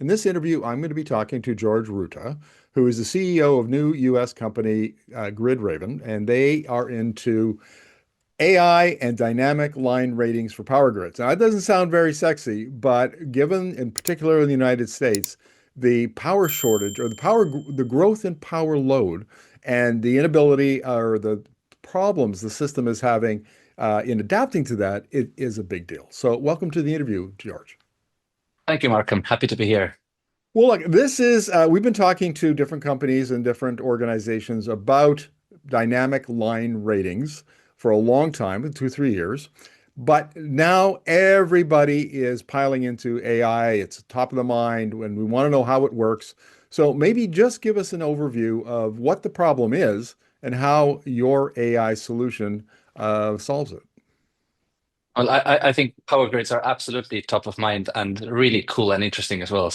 In this interview, I'm going to be talking to Georg Rute, who is the CEO of new U.S. company Gridraven, and they are into AI and dynamic line ratings for power grids. Now, that doesn't sound very sexy, but given, in particular in the United States, the power shortage or the growth in power load and the inability or the problems the system is having in adapting to that, it is a big deal. So, welcome to the interview, George. Thank you, Mark. I'm happy to be here. Well, look, we've been talking to different companies and different organizations about dynamic line ratings for a long time, 2, 3 years. But now everybody is piling into AI. It's top of the mind when we want to know how it works. So maybe just give us an overview of what the problem is and how your AI solution solves it. Well, I think power grids are absolutely top of mind and really cool and interesting as well.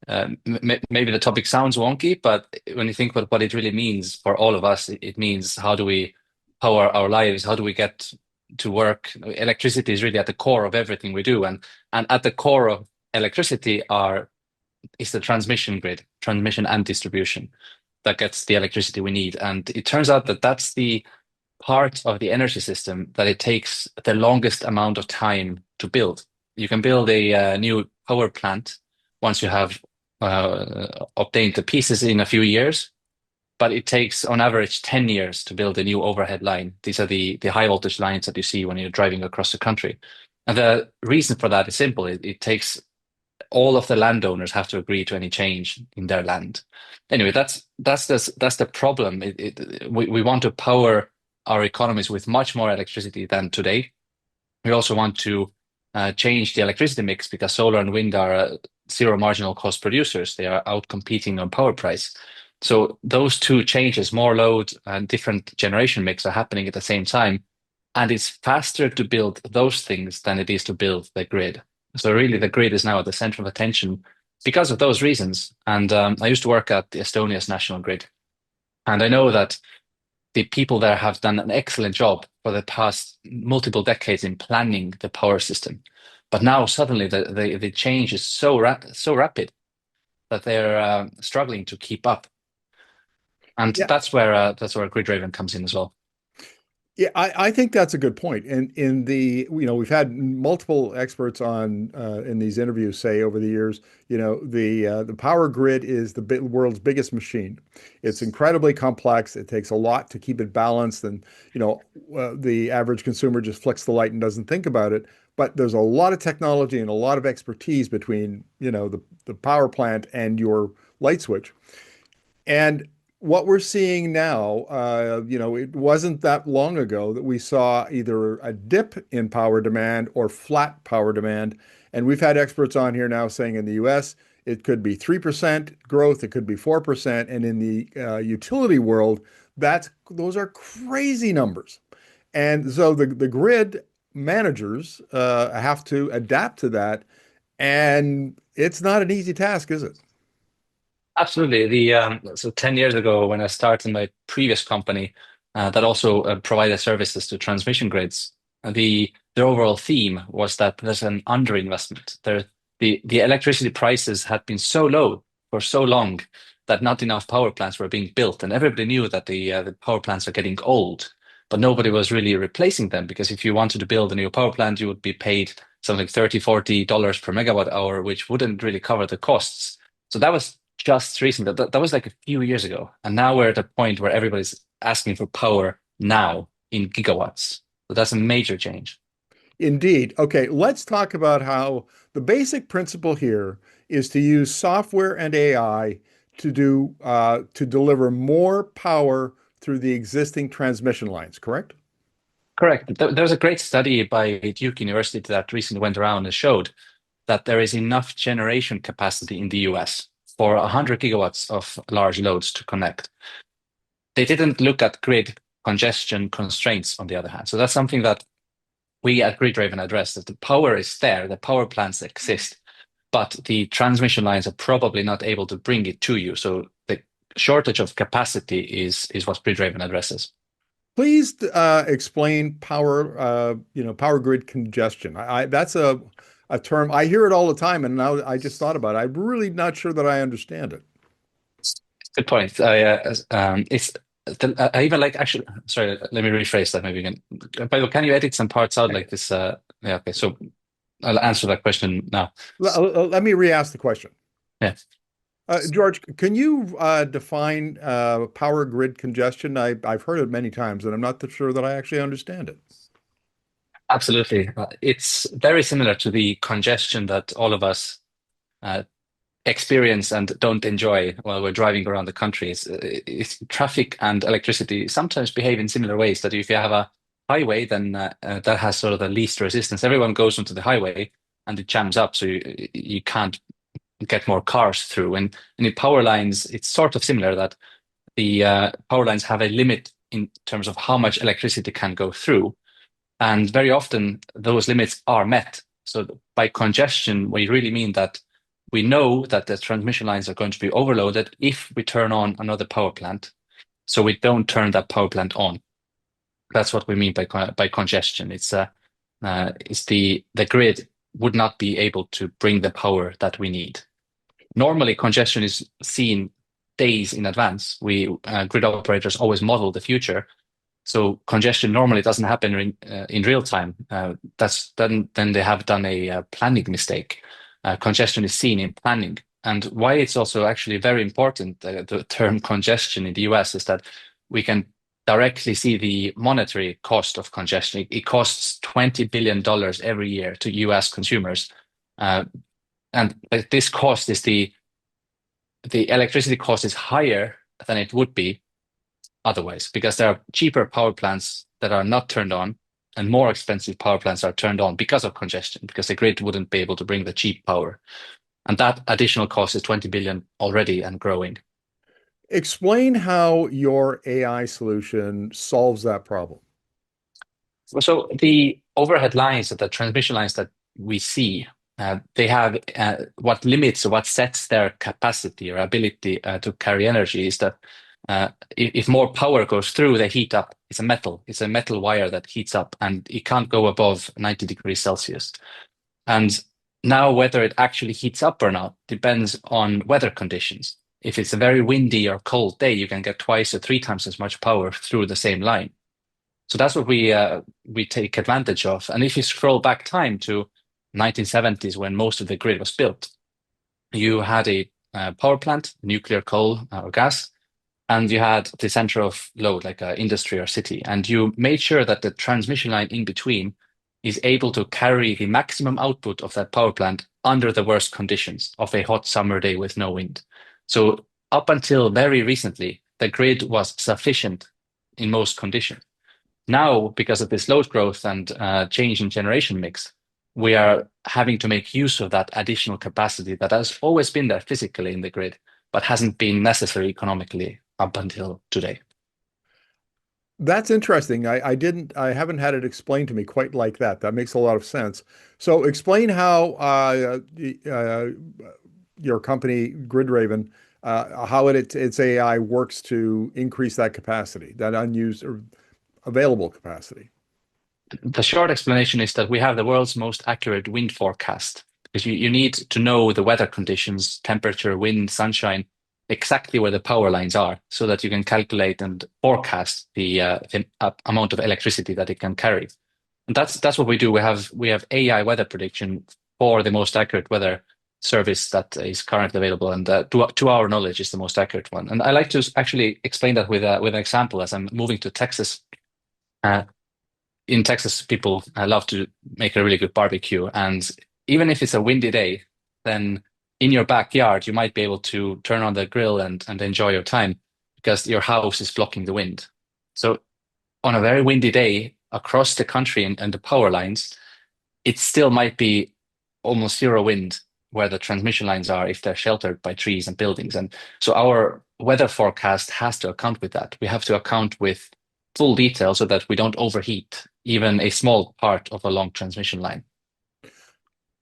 Maybe the topic sounds wonky, but when you think about what it really means for all of us, it means how do we power our lives? How do we get to work? Electricity is really at the core of everything we do, and at the core of electricity is the transmission grid, transmission and distribution that gets the electricity we need. And it turns out that that's the part of the energy system that it takes the longest amount of time to build. You can build a new power plant once you have obtained the pieces in a few years, but it takes on average 10 years to build a new overhead line. These are the high voltage lines that you see when you're driving across the country. And the reason for that is simple. It takes all of the landowners have to agree to any change in their land. Anyway, that's the problem. We want to power our economies with much more electricity than today. We also want to change the electricity mix because solar and wind are zero marginal cost producers. They are out competing on power price. So those two changes, more load and different generation mix, are happening at the same time. And it's faster to build those things than it is to build the grid. So really, the grid is now at the center of attention because of those reasons. And I used to work at Estonia's national grid, and I know that the people there have done an excellent job for the past multiple decades in planning the power system. But now suddenly the change is so rapid that they're struggling to keep up. And Yeah. that's where Gridraven comes in as well. Yeah, I think that's a good point. And we've had multiple experts on in these interviews say over the years, the power grid is the world's biggest machine. It's incredibly complex. It takes a lot to keep it balanced, and the average consumer just flicks the light and doesn't think about it. But there's a lot of technology and a lot of expertise between, the power plant and your light switch. And what we're seeing now, it wasn't that long ago that we saw either a dip in power demand or flat power demand. And we've had experts on here now saying in the US, it could be 3% growth, it could be 4%. And in the utility world, those are crazy numbers. And so the grid managers have to adapt to that. And it's not an easy task, is it? Absolutely. So 10 years ago, when I started my previous company that also provided services to transmission grids, the overall theme was that there's an underinvestment. The electricity prices had been so low for so long that not enough power plants were being built, and everybody knew that the power plants are getting old, but nobody was really replacing them because if you wanted to build a new power plant, you would be paid something 30, $40 per megawatt hour, which wouldn't really cover the costs. So that was just recent. That was like a few years ago. And now we're at a point where everybody's asking for power now in gigawatts. So that's a major change. Indeed. Okay, let's talk about how the basic principle here is to use software and AI to deliver more power through the existing transmission lines, correct? Correct. There was a great study by Duke University that recently went around and showed that there is enough generation capacity in the US for 100 gigawatts of large loads to connect. They didn't look at grid congestion constraints, on the other hand. So that's something that we at Gridraven address, that the power is there, the power plants exist, but the transmission lines are probably not able to bring it to you. So the shortage of capacity is what Gridraven addresses. Please explain power grid congestion. That's a term. I hear it all the time, and now I just thought about it. I'm really not sure that I understand it. Good point. It's I even like actually. Sorry, let me rephrase that. Maybe you can. By the way, can you edit some parts out like this? Yeah. Okay. So I'll answer that question now. Let me re-ask the question. Yeah. George, can you define power grid congestion? I've heard it many times, and I'm not sure that I actually understand it. Absolutely. It's very similar to the congestion that all of us uh, experience and don't enjoy while we're driving around the country. It's traffic and electricity sometimes behave in similar ways that if you have a highway, then that has sort of the least resistance. Everyone goes onto the highway and it jams up, so you can't get more cars through. And in power lines, it's sort of similar that the power lines have a limit in terms of how much electricity can go through. And very often those limits are met. So by congestion, we really mean that we know that the transmission lines are going to be overloaded if we turn on another power plant. So we don't turn that power plant on. That's what we mean by congestion. It's the grid would not be able to bring the power that we need. Normally, congestion is seen days in advance. We grid operators always model the future, so congestion normally doesn't happen in real time. That's then they have done a planning mistake. Congestion is seen in planning, and why it's also actually very important. The term congestion in the US is that we can directly see the monetary cost of congestion. It costs $20 billion every year to US consumers, uh, and this cost is the electricity cost is higher than it would be otherwise, because there are cheaper power plants that are not turned on and more expensive power plants are turned on because of congestion, because the grid wouldn't be able to bring the cheap power. And that additional cost is 20 billion already and growing. Explain how your AI solution solves that problem. So the overhead lines, the transmission lines that we see, they have what limits or what sets their capacity or ability to carry energy is that if more power goes through, they heat up. It's a metal. It's a metal wire that heats up, and it can't go above 90 degrees Celsius. And now, whether it actually heats up or not depends on weather conditions. If it's a very windy or cold day, you can get twice or three times as much power through the same line. So that's what we take advantage of. And if you scroll back time to 1970s when most of the grid was built, you had a power plant, nuclear, coal, or gas, and you had the center of load, like an industry or city, and you made sure that the transmission line in between is able to carry the maximum output of that power plant under the worst conditions of a hot summer day with no wind. So up until very recently, the grid was sufficient in most conditions. Now, because of this load growth and change in generation mix, we are having to make use of that additional capacity that has always been there physically in the grid, but hasn't been necessary economically up until today. That's interesting. I haven't had it explained to me quite like that. That makes a lot of sense. So explain how your company, Gridraven, how its AI works to increase that capacity, that unused or available capacity. The short explanation is that we have the world's most accurate wind forecast because you need to know the weather conditions, temperature, wind, sunshine, exactly where the power lines are so that you can calculate and forecast the amount of electricity that it can carry. And that's what we do. We have AI weather prediction for the most accurate weather service that is currently available, and to our knowledge is the most accurate one. And I like to actually explain that with an example. As I'm moving to Texas, uh, in Texas, people love to make a really good barbecue. And even if it's a windy day, then in your backyard, you might be able to turn on the grill and enjoy your time because your house is blocking the wind. So on a very windy day across the country and the power lines, it still might be almost zero wind where the transmission lines are if they're sheltered by trees and buildings. And so our weather forecast has to account with that. We have to account with full detail so that we don't overheat even a small part of a long transmission line.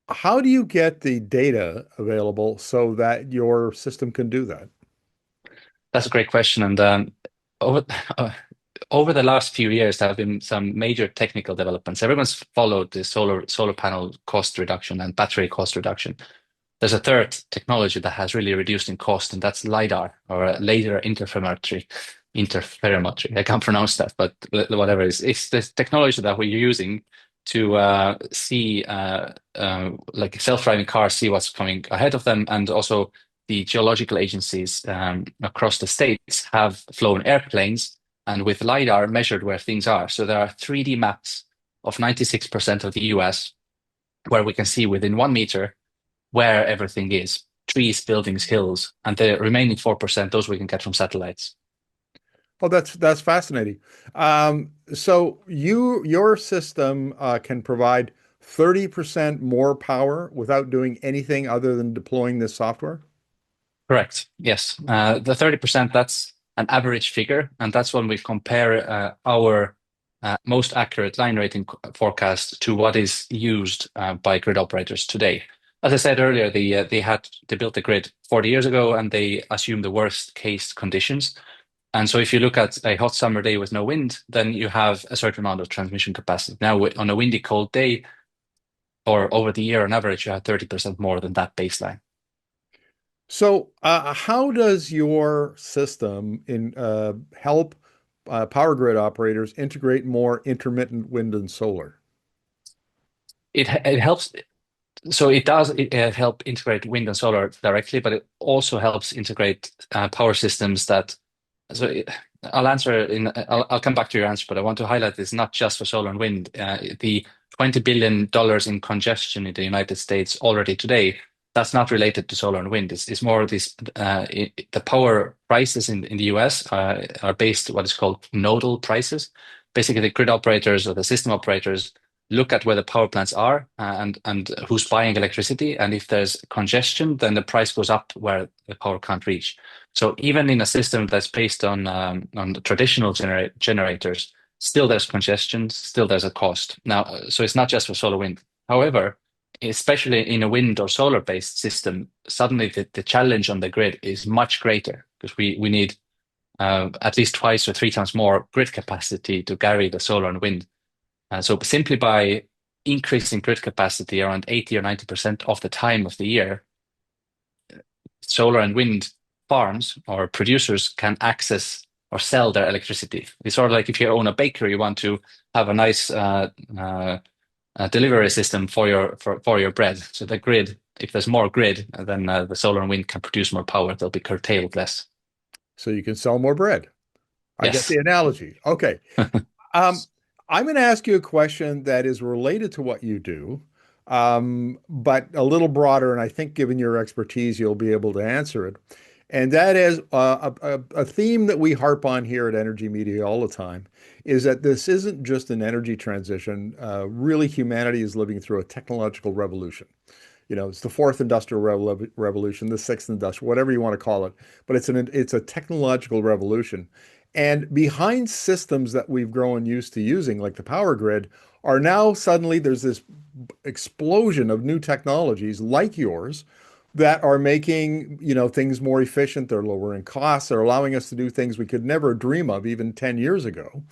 How do you get the data available so that your system can do that? That's a great question. And over, uh, over the last few years, there have been some major technical developments. Everyone's followed the solar panel cost reduction and battery cost reduction. There's a third technology that has really reduced in cost, and that's lidar, or laser interferometry. Interferometry. I can't pronounce that, but whatever it is, it's this technology that we're using to see, like self-driving cars, see what's coming ahead of them, and also the geological agencies across the states have flown airplanes and with lidar measured where things are. So there are 3D maps of 96% of the US where we can see within 1 meter where everything is, trees, buildings, hills, and the remaining 4%, those we can get from satellites. Oh, that's fascinating. So your system can provide 30% more power without doing anything other than deploying this software? Correct. Yes. The 30%, that's an average figure, and that's when we compare our most accurate line rating forecast to what is used by grid operators today. As I said earlier, they built the grid 40 years ago, and they assumed the worst case conditions. And so if you look at a hot summer day with no wind, then you have a certain amount of transmission capacity. Now, on a windy, cold day, or over the year on average, you have 30% more than that baseline. So, how does your system help power grid operators integrate more intermittent wind and solar? It helps. So it does help integrate wind and solar directly, but it also helps integrate power systems that. So it, I'll answer in. I'll come back to your answer, but I want to highlight this not just for solar and wind. The $20 billion in congestion in the United States already today. That's not related to solar and wind. It's more this. The power prices in the US are based what is called nodal prices. Basically, the grid operators or the system operators look at where the power plants are and who's buying electricity. And if there's congestion, then the price goes up where the power can't reach. So even in a system that's based on the traditional generators, still there's congestion, still there's a cost. Now, so it's not just for solar wind. However, especially in a wind or solar based system, suddenly the challenge on the grid is much greater because we need at least twice or three times more grid capacity to carry the solar and wind. So simply by increasing grid capacity around 80 or 90% of the time of the year, solar and wind farms or producers can access or sell their electricity. It's sort of like if you own a bakery, you want to have a nice delivery system for your bread. So the grid, if there's more grid, then the solar and wind can produce more power. They'll be curtailed less. So you can sell more bread. I get Yes. the analogy. Okay. Um, I'm going to ask you a question that is related to what you do, but a little broader. And I think, given your expertise, you'll be able to answer it. And that is a theme that we harp on here at Energy Media all the time is that this isn't just an energy transition. Really, humanity is living through a technological revolution. It's the fourth industrial revolution, the sixth industrial, whatever you want to call it, but it's a technological revolution. And behind systems that we've grown used to using, like the power grid, are now suddenly there's this explosion of new technologies like yours that are making, things more efficient. They're lowering costs. They're allowing us to do things we could never dream of even 10 years ago.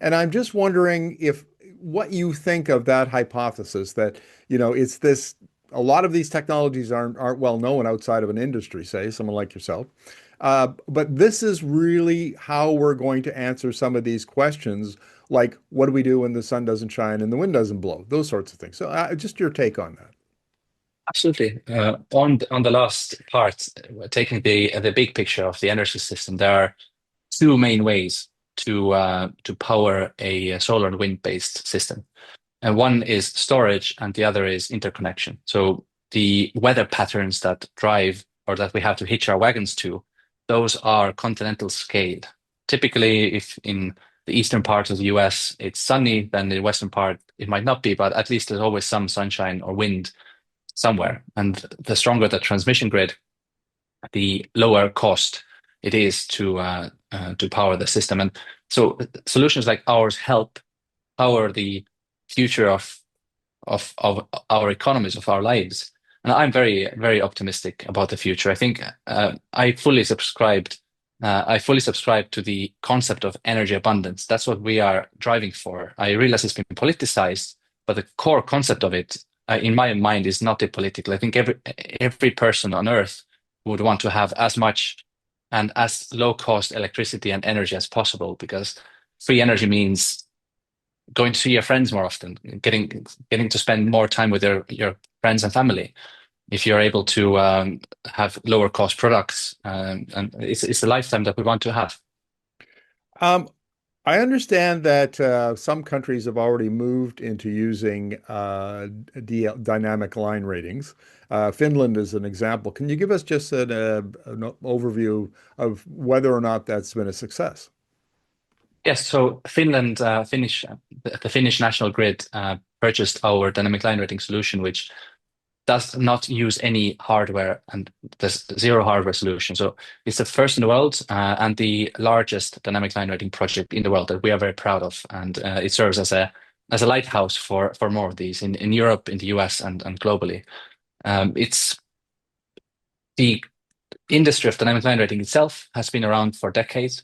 And I'm just wondering if what you think of that hypothesis that, it's this a lot of these technologies aren't well known outside of an industry, say someone like yourself. But this is really how we're going to answer some of these questions, like what do we do when the sun doesn't shine and the wind doesn't blow, those sorts of things. So just your take on that. Absolutely. On the last part, taking the big picture of the energy system, there are two main ways to power a solar and wind based system. And one is storage, and the other is interconnection. So the weather patterns that drive or that we have to hitch our wagons to, those are continental scale. Typically, if in the eastern part of the US it's sunny, then the western part it might not be, but at least there's always some sunshine or wind somewhere. And the stronger the transmission grid, the lower cost it is to power the system. And so solutions like ours help power the future of our economies, of our lives. And I'm very, very optimistic about the future. I think I fully subscribed I fully subscribe to the concept of energy abundance. That's what we are driving for. I realize it's been politicized, but the core concept of it, in my mind, is not apolitical. I think every person on Earth would want to have as much and as low cost electricity and energy as possible, because free energy means going to see your friends more often, getting to spend more time with your friends and family. If you're able to have lower cost products, and it's a lifetime that we want to have. Um, I understand that some countries have already moved into using dynamic line ratings. Finland is an example. Can you give us just an overview of whether or not that's been a success? Yes, so the Finnish national grid purchased our dynamic line rating solution, which does not use any hardware, and there's zero hardware solution. So it's the first in the world and the largest dynamic line rating project in the world that we are very proud of, and it serves as a lighthouse for more of these in Europe, in the US, and globally. It's the industry of dynamic line rating itself has been around for decades.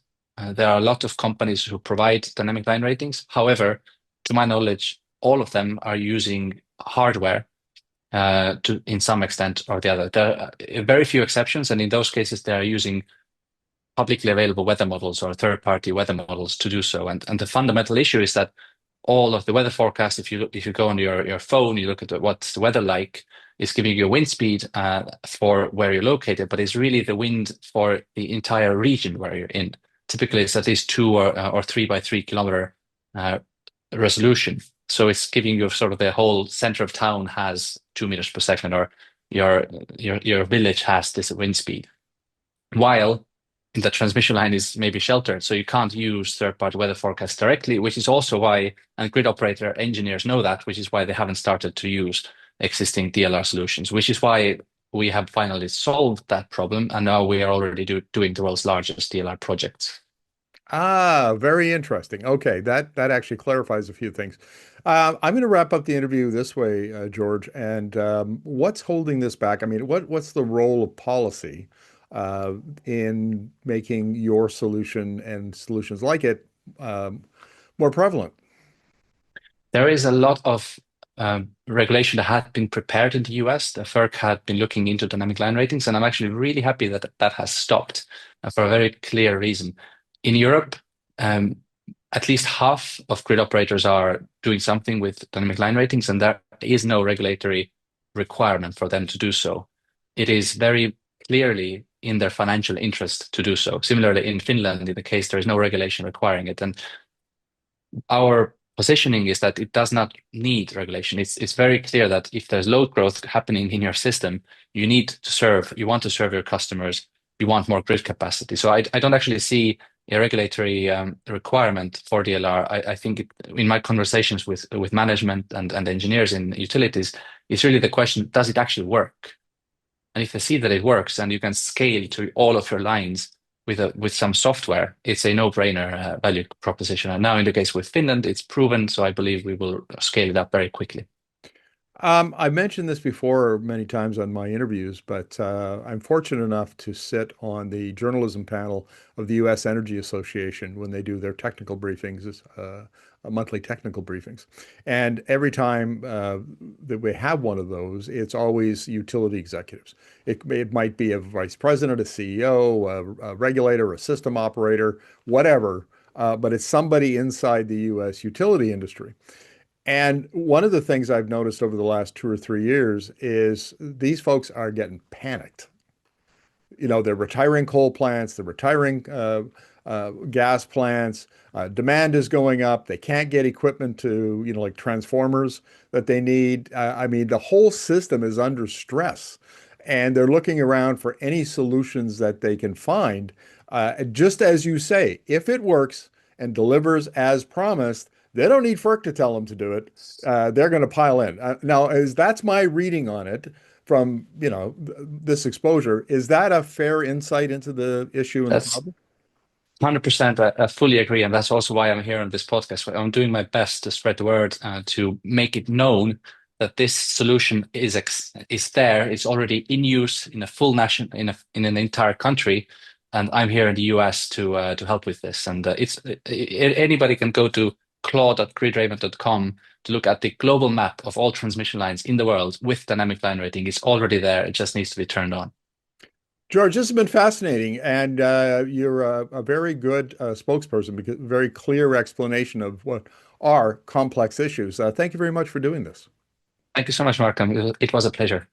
There are a lot of companies who provide dynamic line ratings. However, to my knowledge, all of them are using hardware to in some extent or the other. There are very few exceptions, and in those cases, they are using publicly available weather models or third-party weather models to do so. And the fundamental issue is that all of the weather forecasts, if you go on your phone, you look at what's the weather like, is giving you a wind speed for where you're located, but it's really the wind for the entire region where you're in. Typically, it's at least 2 or 3 by 3 kilometer uh, resolution. So it's giving you sort of the whole center of town has 2 meters per second, or your village has this wind speed. While the transmission line is maybe sheltered, so you can't use third-party weather forecasts directly, which is also why, and grid operator engineers know that, which is why they haven't started to use existing DLR solutions, which is why we have finally solved that problem, and now we are already doing the world's largest DLR projects. Ah, very interesting. Okay, that actually clarifies a few things. I'm going to wrap up the interview this way, George. And what's holding this back? I mean, what's the role of policy uh, in making your solution and solutions like it um, more prevalent? There is a lot of regulation that had been prepared in the US. The FERC had been looking into dynamic line ratings, and I'm actually really happy that that has stopped for a very clear reason. In Europe, um, at least half of grid operators are doing something with dynamic line ratings, and there is no regulatory requirement for them to do so. It is very clearly in their financial interest to do so. Similarly, in Finland, in the case there is no regulation requiring it. And our positioning is that it does not need regulation. It's very clear that if there's load growth happening in your system, you want to serve your customers, you want more grid capacity. So I don't actually see a regulatory requirement for DLR. I think in my conversations with management and engineers in utilities, it's really the question, does it actually work? And if they see that it works and you can scale to all of your lines with some software, it's a no-brainer value proposition. And now in the case with Finland, it's proven, so I believe we will scale it up very quickly. I mentioned this before many times on my interviews, but I'm fortunate enough to sit on the journalism panel of the U.S. Energy Association when they do their technical briefings, monthly technical briefings. And every time that we have one of those, it's always utility executives. It might be a vice president, a CEO, a regulator, a system operator, whatever, but it's somebody inside the U.S. utility industry. And one of the things I've noticed over the last 2 or 3 years is these folks are getting panicked. They're retiring coal plants, they're retiring gas plants. Demand is going up. They can't get equipment to, like transformers that they need. I mean, the whole system is under stress, and they're looking around for any solutions that they can find. Just as you say, if it works and delivers as promised, they don't need FERC to tell them to do it. They're going to pile in. Now, as that's my reading on it from, this exposure, is that a fair insight into the issue and the That's problem? 100%. I fully agree. And that's also why I'm here on this podcast. I'm doing my best to spread the word to make it known that this solution is there. It's already in use in a full nation, in an entire country. and I'm here in the US to help with this. And anybody can go to claw.gridraven.com to look at the global map of all transmission lines in the world with dynamic line rating. It's already there. It just needs to be turned on. George, this has been fascinating, and you're a very good spokesperson because very clear explanation of what are complex issues. Thank you very much for doing this. Thank you so much, Markham. It was a pleasure.